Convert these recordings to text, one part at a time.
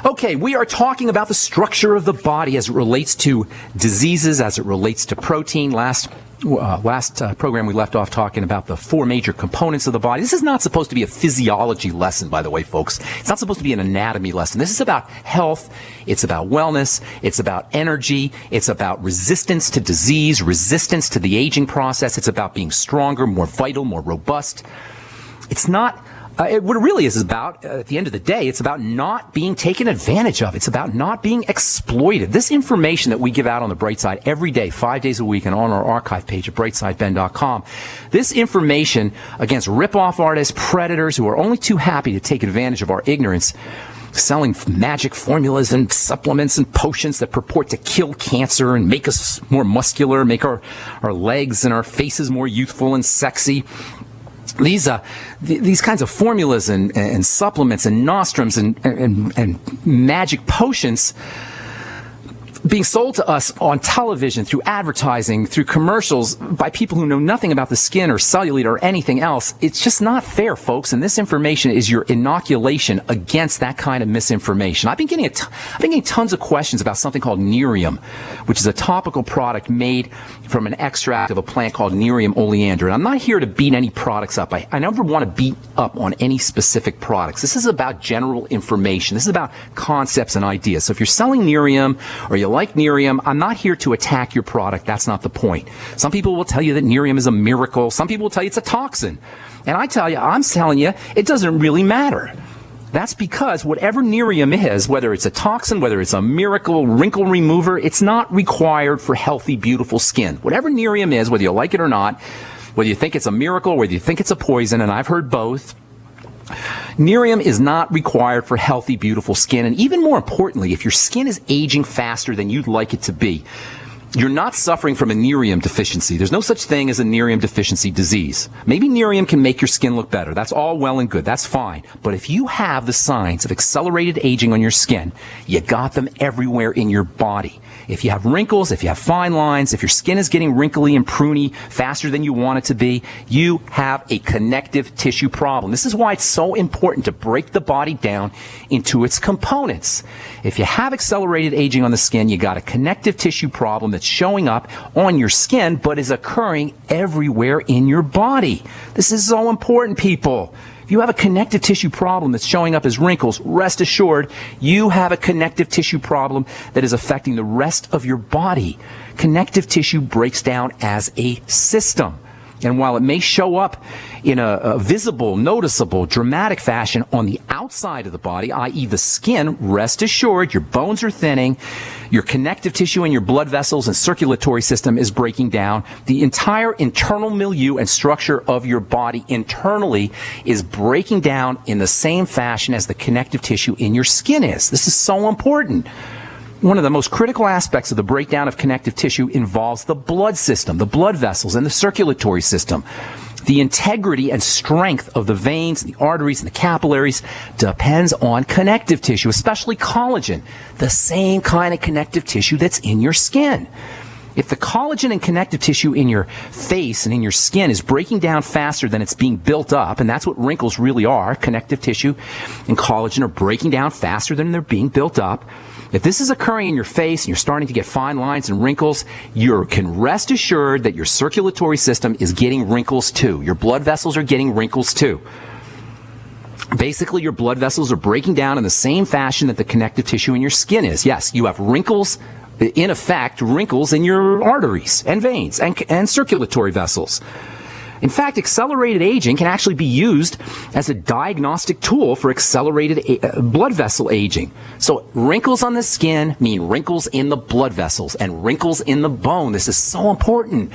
Okay, we are talking about the structure of the body as it relates to diseases, as it relates to protein. Last program we left off talking about the four major components of the body. This is not supposed to be a physiology lesson, by the way, folks. It's not supposed to be an anatomy lesson. This is about health. It's about wellness. It's about energy. It's about resistance to disease, resistance to the aging process. It's about being stronger, more vital, more robust. It's not... what it really is about, at the end of the day, it's about not being taken advantage of. It's about not being exploited. This information that we give out on the Bright Side every day, 5 days a week, and on our archive page at brightsideben.com, this information against rip-off artists, predators who are only too happy to take advantage of our ignorance, selling magic formulas and supplements and potions that purport to kill cancer and make us more muscular, make our legs and our faces more youthful and sexy. These kinds of formulas and supplements and nostrums and magic potions being sold to us on television, through advertising, through commercials, by people who know nothing about the skin or cellulite or anything else, it's just not fair, folks. And this information is your inoculation against that kind of misinformation. I've been getting tons of questions about something called Nerium, which is a topical product made from an extract of a plant called Nerium oleander. And I'm not here to beat any products up. I never want to beat up on any specific products. This is about general information. This is about concepts and ideas. So if you're selling Nerium or you like Nerium, I'm not here to attack your product. That's not the point. Some people will tell you that Nerium is a miracle. Some people will tell you it's a toxin. And I'm telling you, it doesn't really matter. That's because whatever Nerium is, whether it's a toxin, whether it's a miracle wrinkle remover, it's not required for healthy, beautiful skin. Whatever Nerium is, whether you like it or not, whether you think it's a miracle, whether you think it's a poison, and I've heard both, Nerium is not required for healthy, beautiful skin. And even more importantly, if your skin is aging faster than you'd like it to be, you're not suffering from a Nerium deficiency. There's no such thing as a Nerium deficiency disease. Maybe Nerium can make your skin look better. That's all well and good. That's fine. But if you have the signs of accelerated aging on your skin, you got them everywhere in your body. If you have wrinkles, if you have fine lines, if your skin is getting wrinkly and pruny faster than you want it to be, you have a connective tissue problem. This is why it's so important to break the body down into its components. If you have accelerated aging on the skin, you got a connective tissue problem that's showing up on your skin but is occurring everywhere in your body. This is so important, people. If you have a connective tissue problem that's showing up as wrinkles, rest assured you have a connective tissue problem that is affecting the rest of your body. Connective tissue breaks down as a system. And while it may show up in a visible, noticeable, dramatic fashion on the outside of the body, i.e. the skin, rest assured your bones are thinning, your connective tissue in your blood vessels and circulatory system is breaking down. The entire internal milieu and structure of your body internally is breaking down in the same fashion as the connective tissue in your skin is. This is so important. One of the most critical aspects of the breakdown of connective tissue involves the blood system, the blood vessels, and the circulatory system. The integrity and strength of the veins, the arteries, and the capillaries depends on connective tissue, especially collagen, the same kind of connective tissue that's in your skin. If the collagen and connective tissue in your face and in your skin is breaking down faster than it's being built up, and that's what wrinkles really are, connective tissue and collagen are breaking down faster than they're being built up. If this is occurring in your face and you're starting to get fine lines and wrinkles, you can rest assured that your circulatory system is getting wrinkles too. Your blood vessels are getting wrinkles too. Basically, your blood vessels are breaking down in the same fashion that the connective tissue in your skin is. Yes, you have wrinkles, in effect, wrinkles in your arteries and veins and circulatory vessels. In fact, accelerated aging can actually be used as a diagnostic tool for accelerated blood vessel aging. So wrinkles on the skin mean wrinkles in the blood vessels and wrinkles in the bone. This is so important.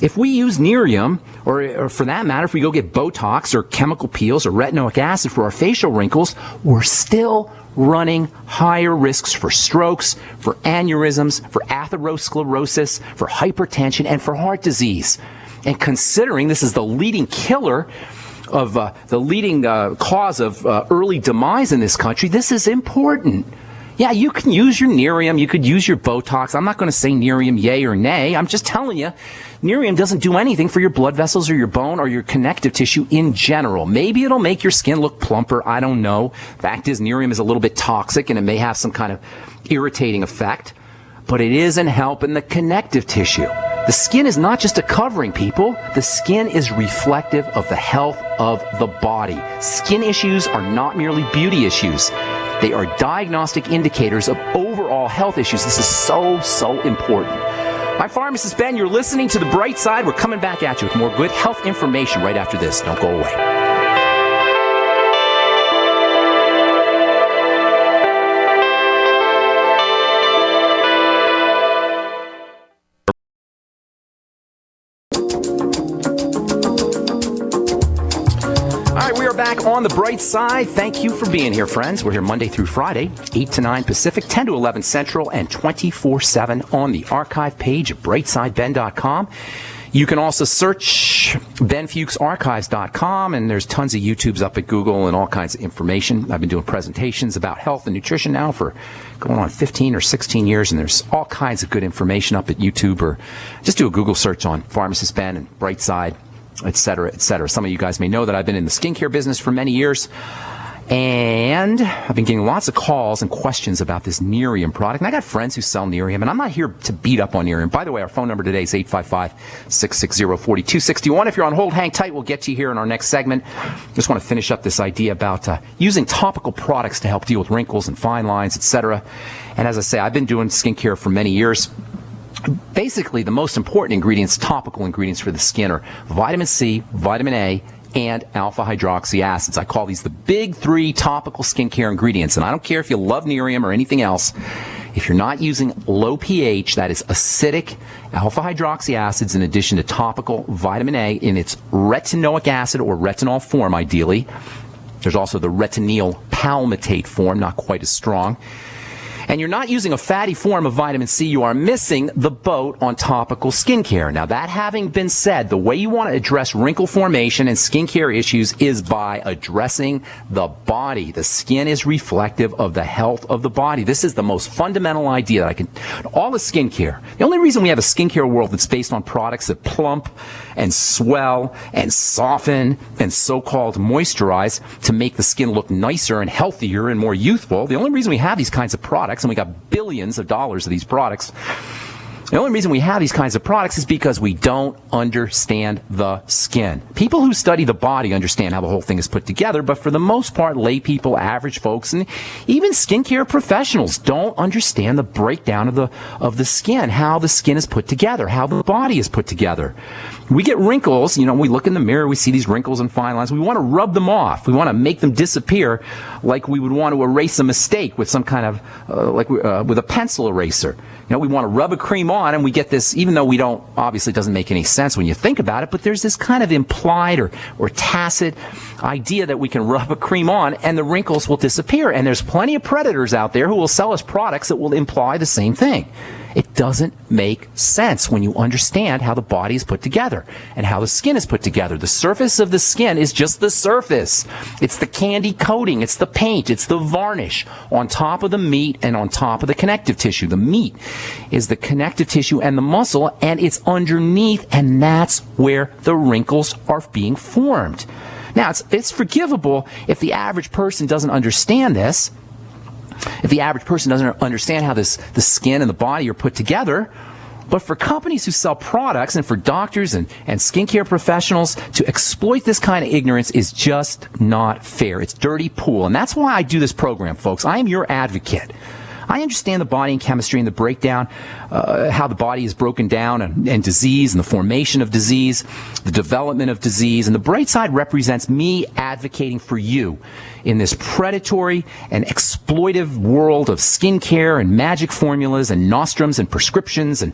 If we use Nerium, or for that matter, if we go get Botox or chemical peels or retinoic acid for our facial wrinkles, we're still running higher risks for strokes, for aneurysms, for atherosclerosis, for hypertension, and for heart disease. And considering this is the leading killer of the leading cause of early demise in this country, this is important. Yeah, you can use your Nerium, you could use your Botox. I'm not going to say Nerium yay or nay. I'm just telling you, Nerium doesn't do anything for your blood vessels or your bone or your connective tissue in general. Maybe it'll make your skin look plumper. I don't know. Fact is, Nerium is a little bit toxic and it may have some kind of irritating effect, but it isn't helping the connective tissue. The skin is not just a covering, people. The skin is reflective of the health of the body. Skin issues are not merely beauty issues. They are diagnostic indicators of overall health issues. This is so, so important. I'm Pharmacist Ben. You're listening to The Bright Side. We're coming back at you with more good health information right after this. Don't go away. Back on The Bright Side. Thank you for being here, friends. We're here Monday through Friday, 8 to 9 Pacific, 10 to 11 Central, and 24/7 on the archive page at brightsideben.com. You can also search benfuchsarchives.com, and there's tons of YouTubes up at Google and all kinds of information. I've been doing presentations about health and nutrition now for going on 15 or 16 years, and there's all kinds of good information up at YouTube, or just do a Google search on Pharmacist Ben and Bright Side, et cetera, et cetera. Some of you guys may know that I've been in the skincare business for many years, and I've been getting lots of calls and questions about this Nerium product. And I got friends who sell Nerium, and I'm not here to beat up on Nerium. By the way, our phone number today is 855-660-4261. If you're on hold, hang tight. We'll get to you here in our next segment. Just want to finish up this idea about using topical products to help deal with wrinkles and fine lines, et cetera. And as I say, I've been doing skincare for many years. Basically, the most important ingredients, topical ingredients for the skin, are vitamin C, vitamin A, and alpha hydroxy acids. I call these the big three topical skincare ingredients. And I don't care if you love Nerium or anything else. If you're not using low pH, that is acidic alpha hydroxy acids in addition to topical vitamin A in its retinoic acid or retinol form, ideally. There's also the retinyl palmitate form, not quite as strong. And you're not using a fatty form of vitamin C, you are missing the boat on topical skincare. Now, that having been said, the way you want to address wrinkle formation and skincare issues is by addressing the body. The skin is reflective of the health of the body. This is the most fundamental idea that I can... All the skincare. The only reason we have a skincare world that's based on products that plump and swell and soften and so-called moisturize to make the skin look nicer and healthier and more youthful, the only reason we have these kinds of products, and we got billions of dollars of these products, the only reason we have these kinds of products is because we don't understand the skin. People who study the body understand how the whole thing is put together, but for the most part, lay people, average folks, and even skincare professionals don't understand the breakdown of the skin, how the skin is put together, how the body is put together. We get wrinkles, we look in the mirror, we see these wrinkles and fine lines. We want to rub them off. We want to make them disappear like we would want to erase a mistake with some kind of, with a pencil eraser. We want to rub a cream on and we get this, even though we don't, obviously it doesn't make any sense when you think about it, but there's this kind of implied or tacit idea that we can rub a cream on and the wrinkles will disappear. And there's plenty of predators out there who will sell us products that will imply the same thing. It doesn't make sense when you understand how the body is put together and how the skin is put together. The surface of the skin is just the surface. It's the candy coating. It's the paint. It's the varnish on top of the meat and on top of the connective tissue. The meat is the connective tissue and the muscle, and it's underneath, and that's where the wrinkles are being formed. Now, it's forgivable if the average person doesn't understand this. If the average person doesn't understand how the skin and the body are put together, but for companies who sell products and for doctors and skincare professionals to exploit this kind of ignorance is just not fair. It's dirty pool. And that's why I do this program, folks. I am your advocate. I understand the body and chemistry and the breakdown, how the body is broken down and disease and the formation of disease, the development of disease. And the bright side represents me advocating for you in this predatory and exploitive world of skincare and magic formulas and nostrums and prescriptions and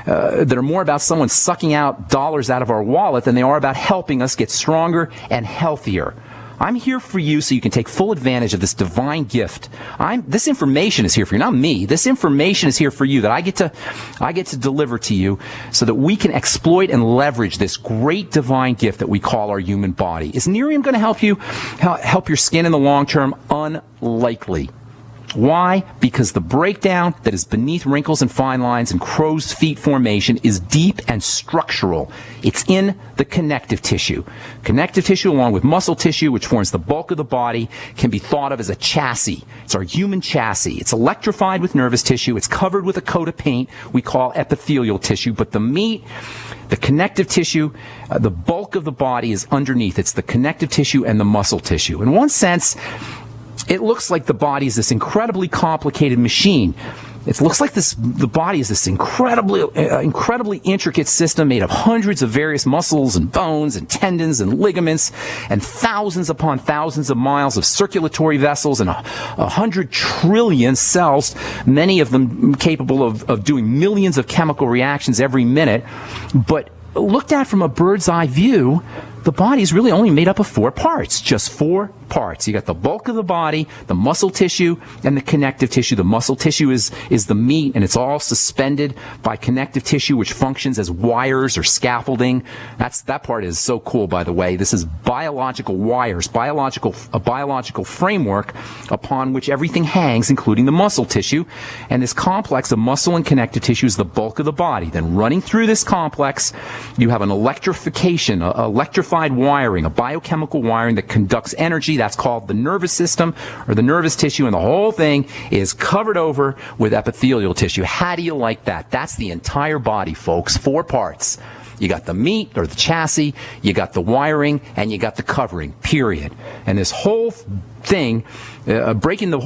that are more about someone sucking out dollars out of our wallet than they are about helping us get stronger and healthier. I'm here for you so you can take full advantage of this divine gift. This information is here for you, not me. This information is here for you that I get to deliver to you so that we can exploit and leverage this great divine gift that we call our human body. Is Nerium going to help your skin in the long term? Unlikely. Why? Because the breakdown that is beneath wrinkles and fine lines and crow's feet formation is deep and structural. It's in the connective tissue. Connective tissue, along with muscle tissue, which forms the bulk of the body, can be thought of as a chassis. It's our human chassis. It's electrified with nervous tissue. It's covered with a coat of paint we call epithelial tissue. But the meat, the connective tissue, the bulk of the body is underneath. It's the connective tissue and the muscle tissue. In one sense, it looks like the body is this incredibly complicated machine. It looks like the body is this incredibly intricate system made of hundreds of various muscles and bones and tendons and ligaments and thousands upon thousands of miles of circulatory vessels and 100 trillion cells, many of them capable of doing millions of chemical reactions every minute. But looked at from a bird's eye view, the body is really only made up of 4 parts, just 4 parts. You got the bulk of the body, the muscle tissue, and the connective tissue. The muscle tissue is the meat, and it's all suspended by connective tissue, which functions as wires or scaffolding. That part is so cool, by the way. This is biological wires, a biological framework upon which everything hangs, including the muscle tissue. And this complex of muscle and connective tissue is the bulk of the body. Then running through this complex, you have an electrification, electrified wiring, a biochemical wiring that conducts energy. That's called the nervous system or the nervous tissue, and the whole thing is covered over with epithelial tissue. How do you like that? That's the entire body, folks. 4 parts. You got the meat or the chassis, you got the wiring, and you got the covering, period. And this whole thing, breaking the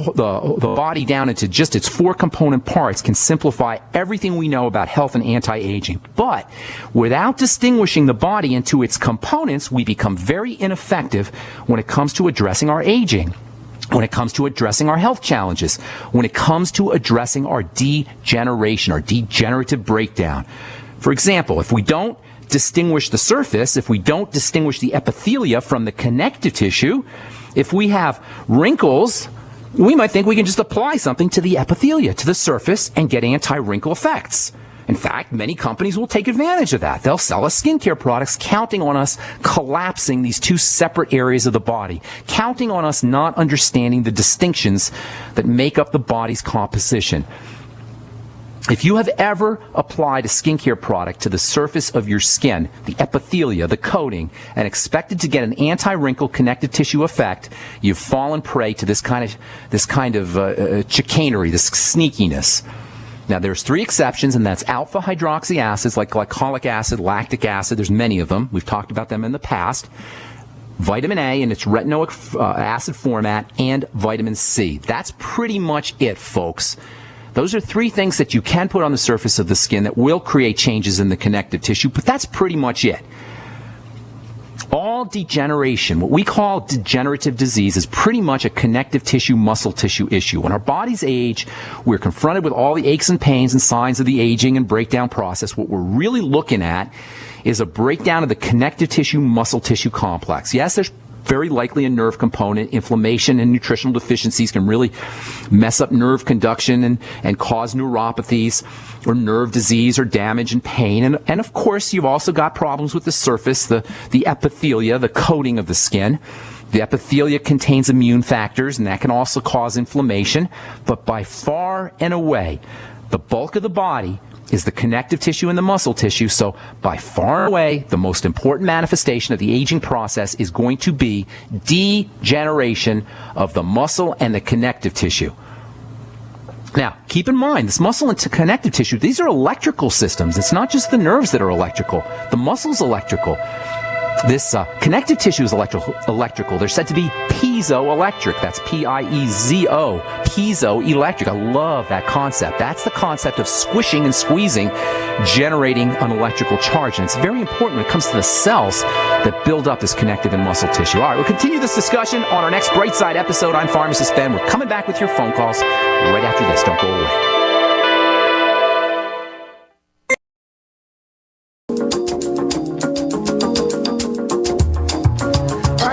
body down into just its 4 component parts, can simplify everything we know about health and anti-aging. But without distinguishing the body into its components, we become very ineffective when it comes to addressing our aging, when it comes to addressing our health challenges, when it comes to addressing our degeneration, our degenerative breakdown. For example, if we don't distinguish the surface, if we don't distinguish the epithelia from the connective tissue, if we have wrinkles, we might think we can just apply something to the epithelia, to the surface, and get anti-wrinkle effects. In fact, many companies will take advantage of that. They'll sell us skincare products counting on us collapsing these 2 separate areas of the body, counting on us not understanding the distinctions that make up the body's composition. If you have ever applied a skincare product to the surface of your skin, the epithelia, the coating, and expected to get an anti-wrinkle connective tissue effect, you've fallen prey to this kind of chicanery, this sneakiness. Now, there's 3 exceptions, and that's alpha hydroxy acids like glycolic acid, lactic acid. There's many of them. We've talked about them in the past. Vitamin A in its retinoic acid format, and vitamin C. That's pretty much it, folks. Those are 3 things that you can put on the surface of the skin that will create changes in the connective tissue, but that's pretty much it. All degeneration, what we call degenerative disease, is pretty much a connective tissue, muscle tissue issue. When our bodies age, we're confronted with all the aches and pains and signs of the aging and breakdown process. What we're really looking at is a breakdown of the connective tissue, muscle tissue complex. Yes, there's very likely a nerve component. Inflammation and nutritional deficiencies can really mess up nerve conduction and cause neuropathies or nerve disease or damage and pain. And of course, you've also got problems with the surface, the epithelia, the coating of the skin. The epithelia contains immune factors, and that can also cause inflammation. But by far and away, the bulk of the body is the connective tissue and the muscle tissue. So by far and away, the most important manifestation of the aging process is going to be degeneration of the muscle and the connective tissue. Now, keep in mind, this muscle and connective tissue, these are electrical systems. It's not just the nerves that are electrical. The muscle's electrical. This connective tissue is electrical. They're said to be piezoelectric. That's P-I-E-Z-O, piezoelectric. I love that concept. That's the concept of squishing and squeezing, generating an electrical charge. And it's very important when it comes to the cells that build up this connective and muscle tissue. All right, we'll continue this discussion on our next Bright Side episode. I'm Pharmacist Ben. We're coming back with your phone calls right after this. Don't go away.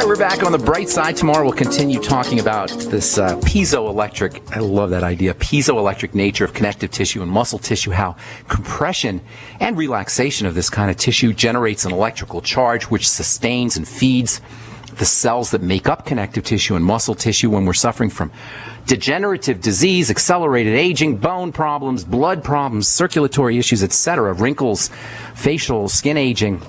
We're back on the bright side. Tomorrow we'll continue talking about this piezoelectric, I love that idea, piezoelectric nature of connective tissue and muscle tissue, how compression and relaxation of this kind of tissue generates an electrical charge which sustains and feeds the cells that make up connective tissue and muscle tissue when we're suffering from degenerative disease, accelerated aging, bone problems, blood problems, circulatory issues, etc., wrinkles, facial, skin aging.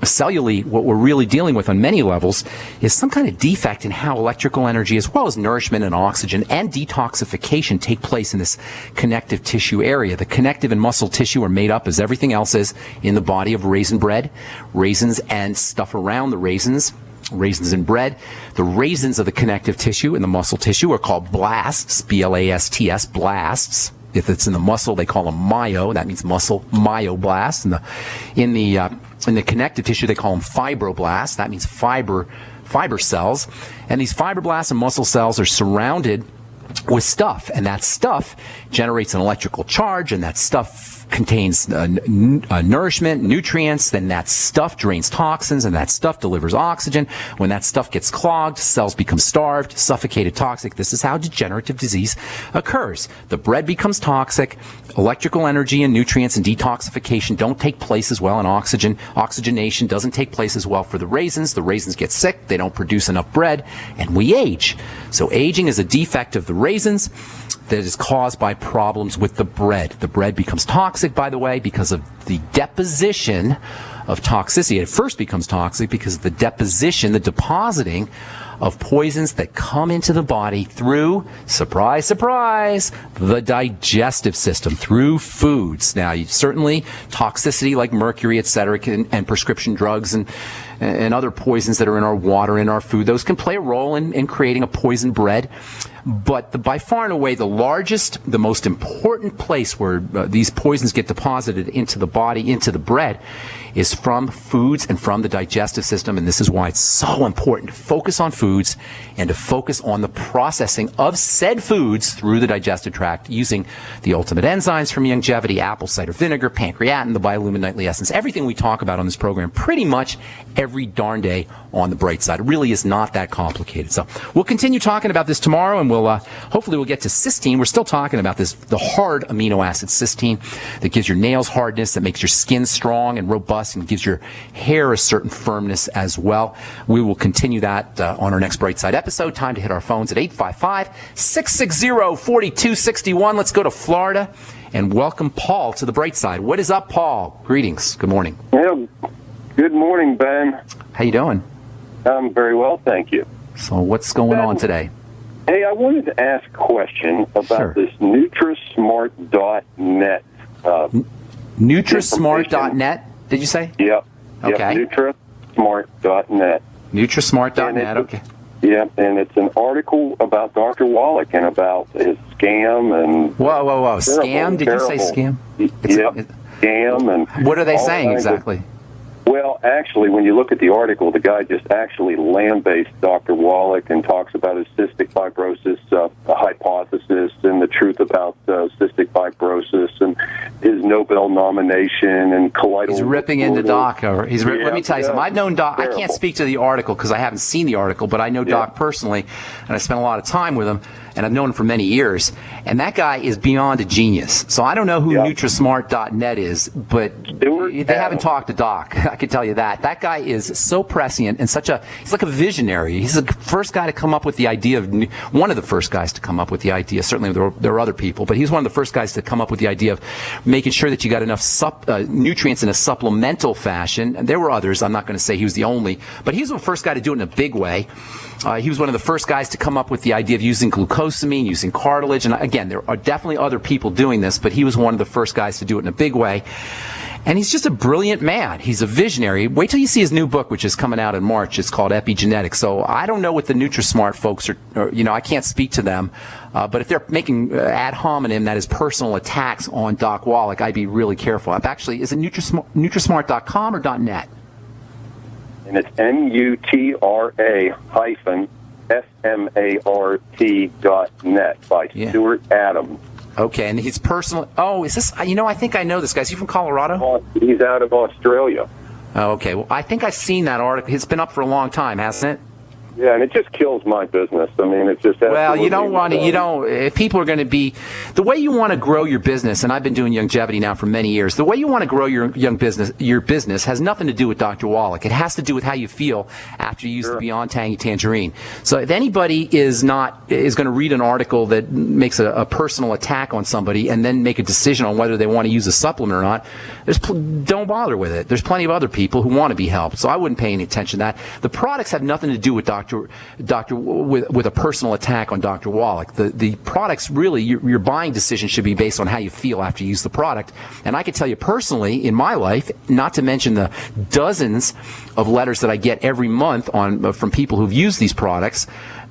Cellularly, what we're really dealing with on many levels is some kind of defect in how electrical energy, as well as nourishment and oxygen and detoxification, take place in this connective tissue area. The connective and muscle tissue are made up, as everything else is, in the body of raisin bread, raisins and stuff around the raisins in bread. The raisins of the connective tissue and the muscle tissue are called blasts, B-L-A-S-T-S, blasts. If it's in the muscle, they call them myo. That means muscle myoblasts. In the connective tissue, they call them fibroblasts. That means fiber cells. And these fibroblasts and muscle cells are surrounded with stuff, and that stuff generates an electrical charge, and that stuff contains nourishment, nutrients. Then that stuff drains toxins, and that stuff delivers oxygen. When that stuff gets clogged, cells become starved, suffocated, toxic. This is how degenerative disease occurs. The bread becomes toxic. Electrical energy and nutrients and detoxification don't take place as well, and oxygenation doesn't take place as well for the raisins. The raisins get sick. They don't produce enough bread, and we age. So aging is a defect of the raisins that is caused by problems with the bread. The bread becomes toxic, by the way, because of the deposition of toxicity. It first becomes toxic because of the deposition, the depositing of poisons that come into the body through, surprise, surprise, the digestive system, through foods. Now, certainly toxicity like mercury, etc., and prescription drugs and other poisons that are in our water, in our food, those can play a role in creating a poisoned bread. But by far and away, the largest, the most important place where these poisons get deposited into the body, into the bread, is from foods and from the digestive system. And this is why it's so important to focus on foods and to focus on the processing of said foods through the digestive tract using the ultimate enzymes from longevity, apple cider vinegar, pancreatin, the biolumin nightly essence, everything we talk about on this program pretty much every darn day on the bright side. It really is not that complicated. So we'll continue talking about this tomorrow, and hopefully we'll get to cysteine. We're still talking about this, the hard amino acid cysteine that gives your nails hardness, that makes your skin strong and robust, and gives your hair a certain firmness as well. We will continue that on our next Bright Side episode. Time to hit our phones at 855-660-4261. Let's go to Florida and welcome Paul to the Bright Side. What is up, Paul? Greetings. Good morning. Yeah, good morning, Ben. How you doing? I'm very well, thank you. So what's going on today? Hey, I wanted to ask a question about this NutraSmart.net. NutraSmart.net, did you say? Yep. Okay. Yep, NutraSmart.net. NutraSmart.net, okay. Yeah, and it's an article about Dr. Wallach and about his scam and... Whoa. Scam? Did you say scam? Scam and... What are they saying exactly? Well, actually, when you look at the article, the guy just actually lambastes Dr. Wallach and talks about his cystic fibrosis hypothesis and the truth about cystic fibrosis and his Nobel nomination and colloidal... He's ripping into Doc. Let me tell you something. I've known Doc. Terrible. I can't speak to the article because I haven't seen the article, but I know Doc personally, and I spent a lot of time with him, and I've known him for many years. And that guy is beyond a genius. So I don't know who NutraSmart.net is, but they haven't talked to Doc. I can tell you that. That guy is so prescient and he's like a visionary. He's the first guy to come up with the idea one of the first guys to come up with the idea. Certainly there are other people, but he's one of the first guys to come up with the idea of making sure that you got enough nutrients in a supplemental fashion. And there were others. I'm not going to say he was the only, but he's the first guy to do it in a big way. He was one of the first guys to come up with the idea of using glucosamine, using cartilage. And again, there are definitely other people doing this, but he was one of the first guys to do it in a big way. And he's just a brilliant man. He's a visionary. Wait till you see his new book, which is coming out in March. It's called Epigenetics. So I don't know what the NutraSmart folks are, I can't speak to them. But if they're making ad hominem, that is personal attacks on Doc Wallach, I'd be really careful. Actually, is it NutraSmart.com or .net? And it's NutraSmart.net by Stuart Adams. Okay, and he's personal. Oh, is this? I think I know this guy. Is he from Colorado? He's out of Australia. Oh, okay. Well, I think I've seen that article. It's been up for a long time, hasn't it? Yeah, and it just kills my business. I mean, it's just well, you don't want to. You don't. If people are going to be the way you want to grow your business, and I've been doing longevity now for many years. The way you want to grow your business has nothing to do with Dr. Wallach. It has to do with how you feel after you use the Beyond Tangy Tangerine. So if anybody is going to read an article that makes a personal attack on somebody and then make a decision on whether they want to use a supplement or not, don't bother with it. There's plenty of other people who want to be helped. So I wouldn't pay any attention to that. The products have nothing to do with with a personal attack on Dr. Wallach. The products really, your buying decision should be based on how you feel after you use the product. And I can tell you personally, in my life, not to mention the dozens of letters that I get every month from people who've used these products,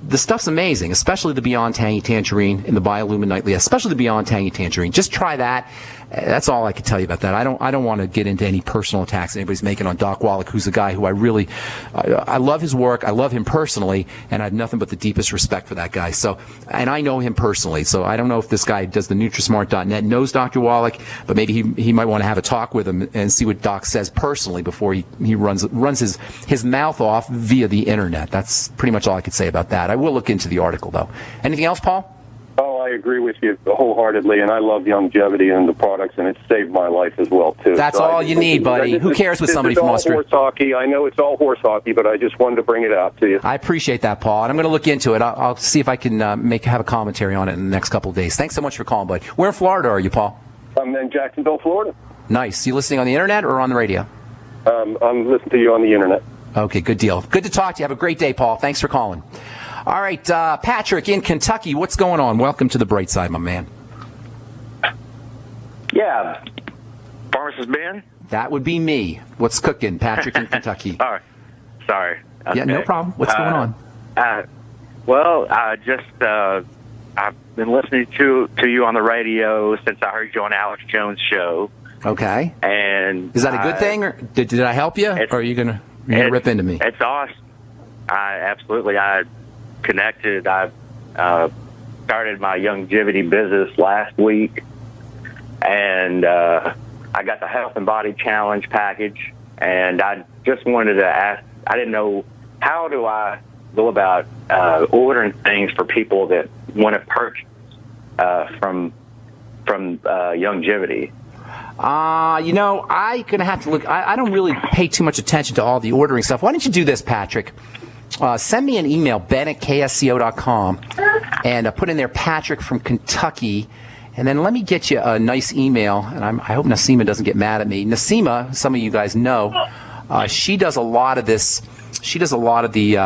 the stuff's amazing, especially the Beyond Tangy Tangerine and the Biolumin Nightly, especially the Beyond Tangy Tangerine. Just try that. That's all I can tell you about that. I don't want to get into any personal attacks anybody's making on Doc Wallach, who's a guy who I love his work. I love him personally, and I have nothing but the deepest respect for that guy. So, and I know him personally. So I don't know if this guy does the NutriSmart.net knows Dr. Wallach, but maybe he might want to have a talk with him and see what Doc says personally before he runs his mouth off via the internet. That's pretty much all I could say about that. I will look into the article though. Anything else, Paul? Oh, I agree with you wholeheartedly, and I love longevity and the products, and it's saved my life as well, too. That's all you need, buddy. Who cares with somebody from Australia? Horse hockey. I know it's all horse hockey, but I just wanted to bring it out to you. I appreciate that, Paul, and I'm going to look into it. I'll see if I can have a commentary on it in the next couple of days. Thanks so much for calling, buddy. Where in Florida are you, Paul? I'm in Jacksonville, Florida. Nice. You listening on the internet or on the radio? I'm listening to you on the internet. Okay, good deal. Good to talk to you. Have a great day, Paul. Thanks for calling. All right, Patrick in Kentucky, what's going on? Welcome to the bright side, my man. Yeah. Pharmacist Ben? That would be me. What's cooking, Patrick in Kentucky? All right. Sorry. Okay. Yeah, no problem. What's going on? I've been listening to you on the radio since I heard you on Alex Jones' show. Okay. And is that a good thing, or did I help you, or are you gonna rip into me? It's awesome. I connected. I started my longevity business last week, and I got the Health and Body Challenge package, and I just wanted to ask, I didn't know, how do I go about ordering things for people that want to purchase from longevity? I'm going to have to look. I don't really pay too much attention to all the ordering stuff. Why don't you do this, Patrick? Send me an email, ben@ksco.com, and put in there Patrick from Kentucky, and then let me get you a nice email, and I hope Nasima doesn't get mad at me. Nasima, some of you guys know, she does a lot of this. She does a lot of the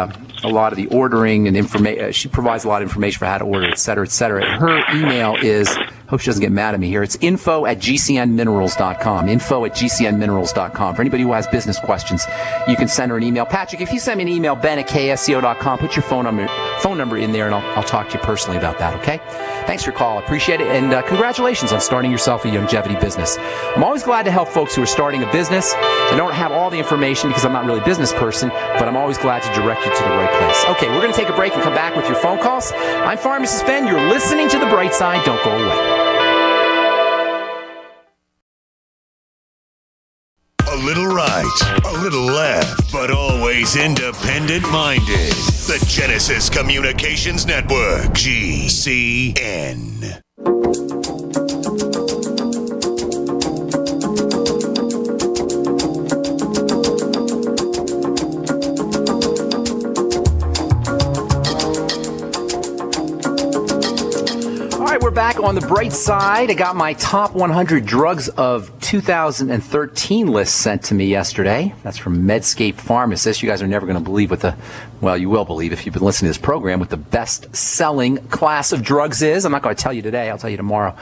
ordering and information. She provides a lot of information for how to order, et cetera, et cetera. Her email is, hope she doesn't get mad at me here, it's info@gcnminerals.com, info@gcnminerals.com. For anybody who has business questions, you can send her an email. Patrick, if you send me an email, ben@ksco.com, put your phone number in there, and I'll talk to you personally about that, okay? Thanks for your call. I appreciate it, and congratulations on starting yourself a longevity business. I'm always glad to help folks who are starting a business. I don't have all the information because I'm not really a business person, but I'm always glad to direct you to the right place. Okay, we're going to take a break and come back with your phone calls. I'm Pharmacist Ben. You're listening to The Bright Side. Don't go away. A little right, a little left, but always independent-minded. The Genesis Communications Network, GCN. We're back on the bright side. I got my top 100 drugs of 2013 list sent to me yesterday. That's from Medscape Pharmacist. You guys are never going to believe you will believe if you've been listening to this program, what the best-selling class of drugs is. I'm not going to tell you today. I'll tell you tomorrow.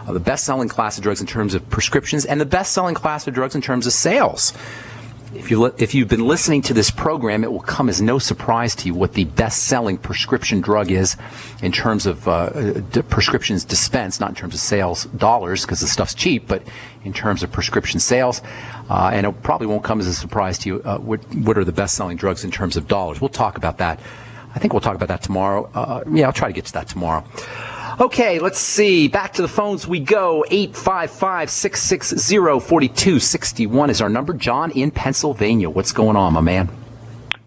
The best-selling class of drugs in terms of prescriptions and the best-selling class of drugs in terms of sales. If you've been listening to this program, it will come as no surprise to you what the best-selling prescription drug is in terms of prescriptions dispensed, not in terms of sales dollars, because the stuff's cheap, but in terms of prescription sales. And it probably won't come as a surprise to you what are the best-selling drugs in terms of dollars. We'll talk about that. I think we'll talk about that tomorrow. I'll try to get to that tomorrow. Okay, let's see. Back to the phones we go. 855-660-4261 is our number. John in Pennsylvania. What's going on, my man?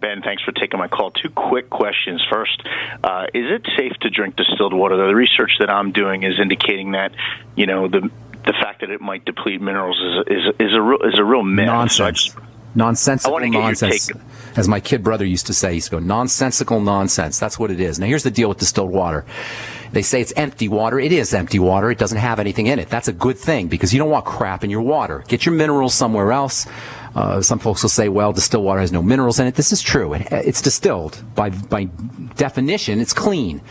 Ben, thanks for taking my call. Two quick questions. First, is it safe to drink distilled water? The research that I'm doing is indicating that, the fact that it might deplete minerals is a real myth. Nonsense. Nonsensical nonsense. As my kid brother used to say, he used to go, nonsensical nonsense. That's what it is. Now, here's the deal with distilled water. They say it's empty water. It is empty water. It doesn't have anything in it. That's a good thing because you don't want crap in your water. Get your minerals somewhere else. Some folks will say, well, distilled water has no minerals in it. This is true. It's distilled. By definition, it's clean.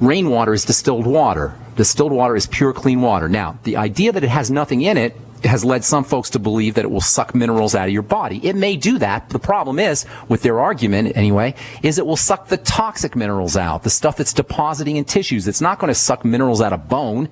Rainwater is distilled water. Distilled water is pure, clean water. Now, the idea that it has nothing in it has led some folks to believe that it will suck minerals out of your body. It may do that. The problem is, with their argument anyway, is it will suck the toxic minerals out, the stuff that's depositing in tissues. It's not going to suck minerals out of bone.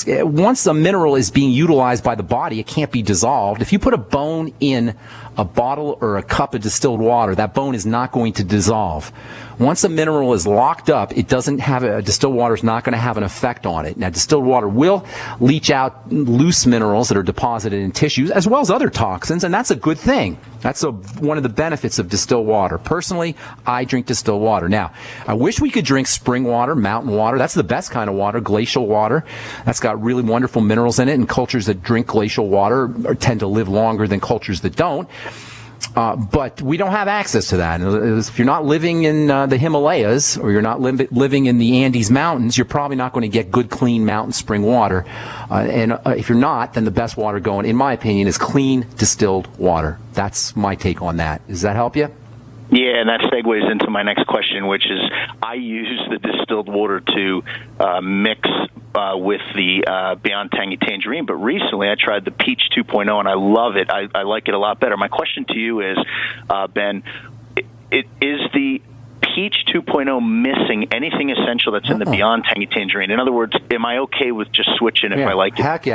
Once a mineral is being utilized by the body, it can't be dissolved. If you put a bone in a bottle or a cup of distilled water, that bone is not going to dissolve. Once a mineral is locked up, distilled water is not going to have an effect on it. Now, distilled water will leach out loose minerals that are deposited in tissues, as well as other toxins, and that's a good thing. That's one of the benefits of distilled water. Personally, I drink distilled water. Now, I wish we could drink spring water, mountain water. That's the best kind of water, glacial water. That's got really wonderful minerals in it, and cultures that drink glacial water tend to live longer than cultures that don't. But we don't have access to that. If you're not living in the Himalayas or you're not living in the Andes Mountains, you're probably not going to get good, clean mountain spring water. And if you're not, then the best water going, in my opinion, is clean distilled water. That's my take on that. Does that help you? Yeah, and that segues into my next question, which is I use the distilled water to mix with the Beyond Tangy Tangerine, but recently I tried the Peach 2.0, and I love it. I like it a lot better. My question to you is, Ben, is the Peach 2.0 missing anything essential that's in the Beyond Tangy Tangerine? In other words, am I okay with just switching if I like it? Heck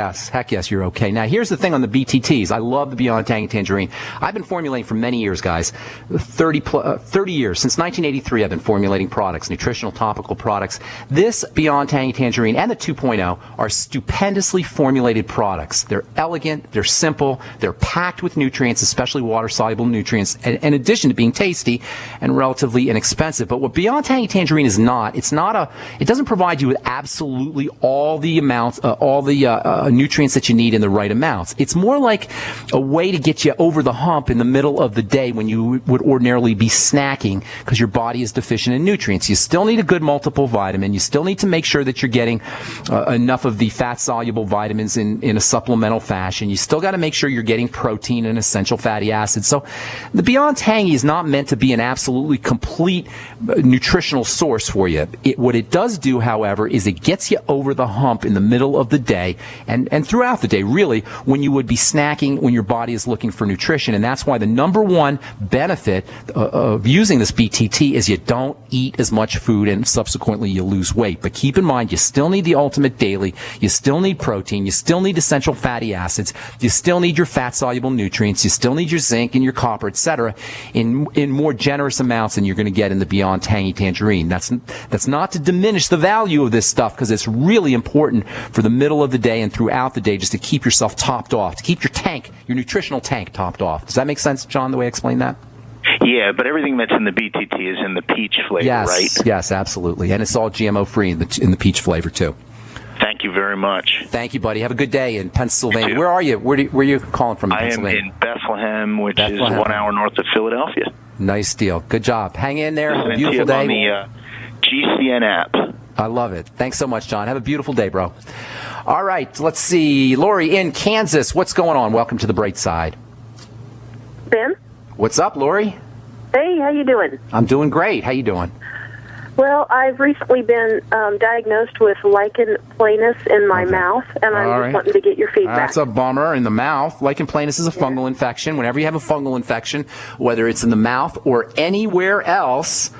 yes, you're okay. Now, here's the thing on the BTTs. I love the Beyond Tangy Tangerine. I've been formulating for many years, guys. 30 years. Since 1983, I've been formulating products, nutritional topical products. This Beyond Tangy Tangerine and the 2.0 are stupendously formulated products. They're elegant, they're simple, they're packed with nutrients, especially water-soluble nutrients, in addition to being tasty and relatively inexpensive. But what Beyond Tangy Tangerine is not, it doesn't provide you with absolutely all the amounts, nutrients that you need in the right amounts. It's more like a way to get you over the hump in the middle of the day when you would ordinarily be snacking because your body is deficient in nutrients. You still need a good multiple vitamin. You still need to make sure that you're getting enough of the fat-soluble vitamins in a supplemental fashion. You still got to make sure you're getting protein and essential fatty acids. So the Beyond Tangy is not meant to be an absolutely complete nutritional source for you. What it does do, however, is it gets you over the hump in the middle of the day and throughout the day, really, when you would be snacking, when your body is looking for nutrition. And that's why the number one benefit of using this BTT is you don't eat as much food and subsequently you lose weight. But keep in mind, you still need the ultimate daily. You still need protein. You still need essential fatty acids. You still need your fat-soluble nutrients. You still need your zinc and your copper, etc., in more generous amounts than you're going to get in the Beyond Tangy Tangerine. That's not to diminish the value of this stuff because it's really important for the middle of the day and throughout the day just to keep yourself topped off, to keep your nutritional tank topped off. Does that make sense, John, the way I explained that? Yeah, but everything that's in the BTT is in the peach flavor, right? Yes, absolutely. And it's all GMO-free in the peach flavor, too. Thank you very much. Thank you, buddy. Have a good day in Pennsylvania. Where are you? Where are you calling from in Pennsylvania? I am in Bethlehem, which is 1 hour north of Philadelphia. Nice deal. Good job. Hang in there. Have a beautiful day. On the GCN app. I love it. Thanks so much, John. Have a beautiful day, bro. All right. Let's see. Lori in Kansas. What's going on? Welcome to the bright side. Ben? What's up, Lori? Hey, how you doing? I'm doing great. How you doing? Well, I've recently been diagnosed with lichen planus in my mouth, and I'm just wanting to get your feedback. That's a bummer. In the mouth, lichen planus is a fungal infection. Whenever you have a fungal infection, whether it's in the mouth or anywhere else,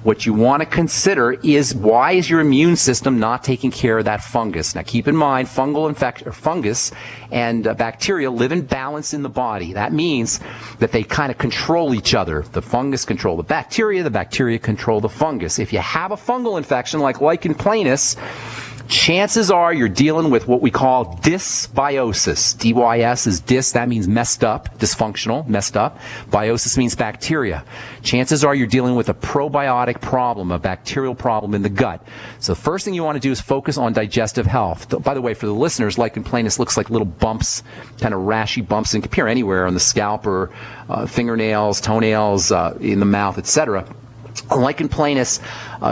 what you want to consider is why is your immune system not taking care of that fungus? Now, keep in mind, fungus and bacteria live in balance in the body. That means that they kind of control each other. The fungus control the bacteria control the fungus. If you have a fungal infection like lichen planus, chances are you're dealing with what we call dysbiosis. DYS is dys, that means messed up, dysfunctional, messed up. Biosis means bacteria. Chances are you're dealing with a probiotic problem, a bacterial problem in the gut. So the first thing you want to do is focus on digestive health. By the way, for the listeners, lichen planus looks like little bumps, kind of rashy bumps, and can appear anywhere on the scalp or fingernails, toenails, in the mouth, etc. Lichen planus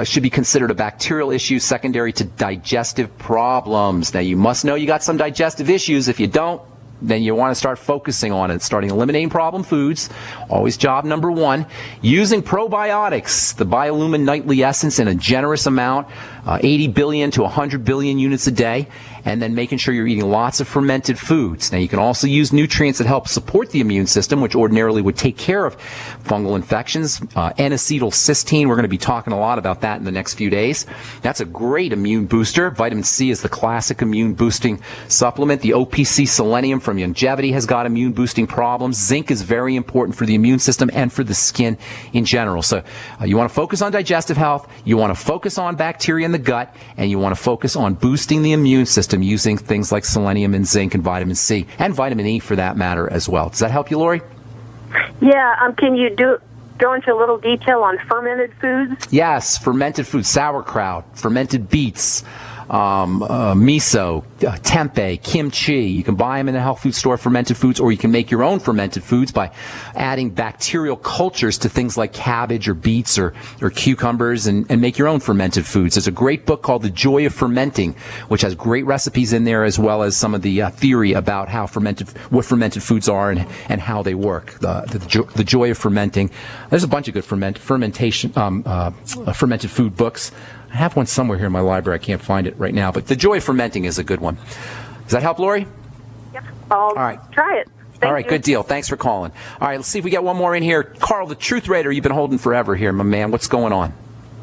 should be considered a bacterial issue secondary to digestive problems. Now, you must know you got some digestive issues. If you don't, then you want to start focusing on it, starting eliminating problem foods. Always job number one. Using probiotics, the Biolumin Nightly Essence in a generous amount, 80 billion to 100 billion units a day, and then making sure you're eating lots of fermented foods. Now, you can also use nutrients that help support the immune system, which ordinarily would take care of fungal infections. N-acetylcysteine, we're going to be talking a lot about that in the next few days. That's a great immune booster. Vitamin C is the classic immune boosting supplement. The OPC selenium from Longevity has got immune boosting problems. Zinc is very important for the immune system and for the skin in general. So you want to focus on digestive health, you want to focus on bacteria in the gut, and you want to focus on boosting the immune system using things like selenium and zinc and vitamin C and vitamin E for that matter as well. Does that help you, Lori? Yeah. Can you go into a little detail on fermented foods? Yes, fermented foods, sauerkraut, fermented beets, miso, tempeh, kimchi. You can buy them in a health food store, fermented foods, or you can make your own fermented foods by adding bacterial cultures to things like cabbage or beets or cucumbers and make your own fermented foods. There's a great book called The Joy of Fermenting, which has great recipes in there as well as some of the theory about how what fermented foods are and how they work. The Joy of Fermenting. There's a bunch of good fermented food books. I have one somewhere here in my library. I can't find it right now, but The Joy of Fermenting is a good one. Does that help, Lori? Yep. All right. Try it. All right, good deal. Thanks for calling. All right, let's see if we get one more in here. Carl, the Truth Raider, you've been holding forever here, my man. What's going on?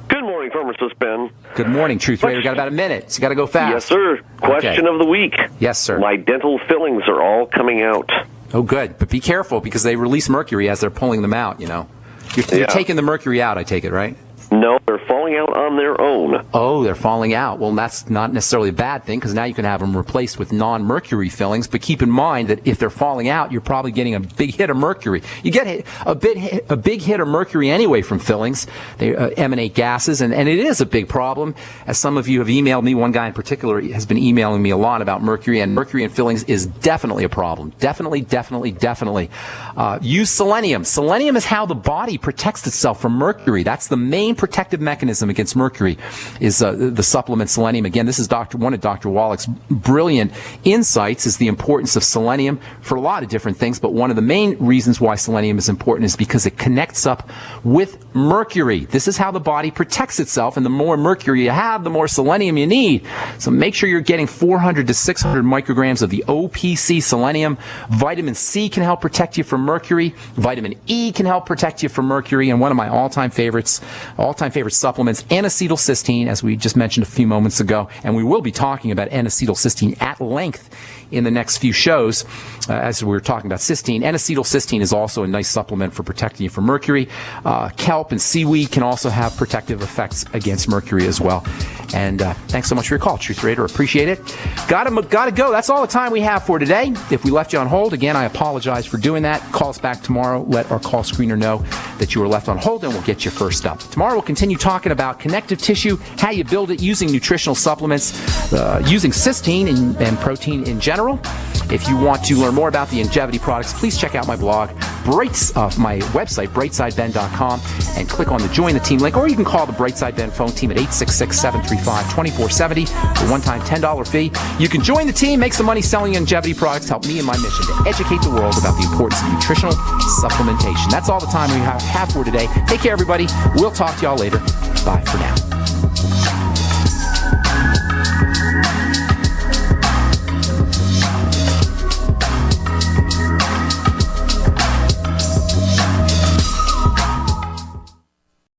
Good morning, Pharmacist Ben. Good morning, Truth Raider. Got about a minute, so you got to go fast. Yes, sir. Question of the week. Yes, sir. My dental fillings are all coming out. Oh, good. But be careful because they release mercury as they're pulling them out, you know. You're taking the mercury out, I take it, right? No, they're falling out on their own. Oh, they're falling out. Well, that's not necessarily a bad thing because now you can have them replaced with non-mercury fillings. But keep in mind that if they're falling out, you're probably getting a big hit of mercury. You get a big hit of mercury anyway from fillings. They emanate gases, and it is a big problem. As some of you have emailed me, one guy in particular has been emailing me a lot about mercury, and mercury in fillings is definitely a problem. Definitely. Use selenium. Selenium is how the body protects itself from mercury. That's the main protective mechanism against mercury is the supplement selenium. Again, this is one of Dr. Wallach's brilliant insights is the importance of selenium for a lot of different things, but one of the main reasons why selenium is important is because it connects up with mercury. This is how the body protects itself, and the more mercury you have, the more selenium you need. So make sure you're getting 400 to 600 micrograms of the OPC selenium. Vitamin C can help protect you from mercury. Vitamin E can help protect you from mercury, and one of my all-time favorite supplements, N-acetylcysteine, as we just mentioned a few moments ago, and we will be talking about N-acetylcysteine at length in the next few shows as we were talking about cysteine. N-acetylcysteine is also a nice supplement for protecting you from mercury. Kelp and seaweed can also have protective effects against mercury as well. And thanks so much for your call, Truth Raider. Appreciate it. Gotta go. That's all the time we have for today. If we left you on hold, again, I apologize for doing that. Call us back tomorrow. Let our call screener know that you were left on hold, and we'll get you first up. Tomorrow we'll continue talking about connective tissue, how you build it using nutritional supplements, using cysteine and protein in general. If you want to learn more about the Longevity products, please check out my blog, my website, brightsideben.com, and click on the Join the Team link, or you can call the Brightside Ben phone team at 866-735-2470 for a one-time $10 fee. You can join the team, make some money selling Longevity products, help me in my mission to educate the world about the importance of nutritional supplementation. That's all the time we have for today. Take care, everybody. We'll talk to y'all later. Bye for now.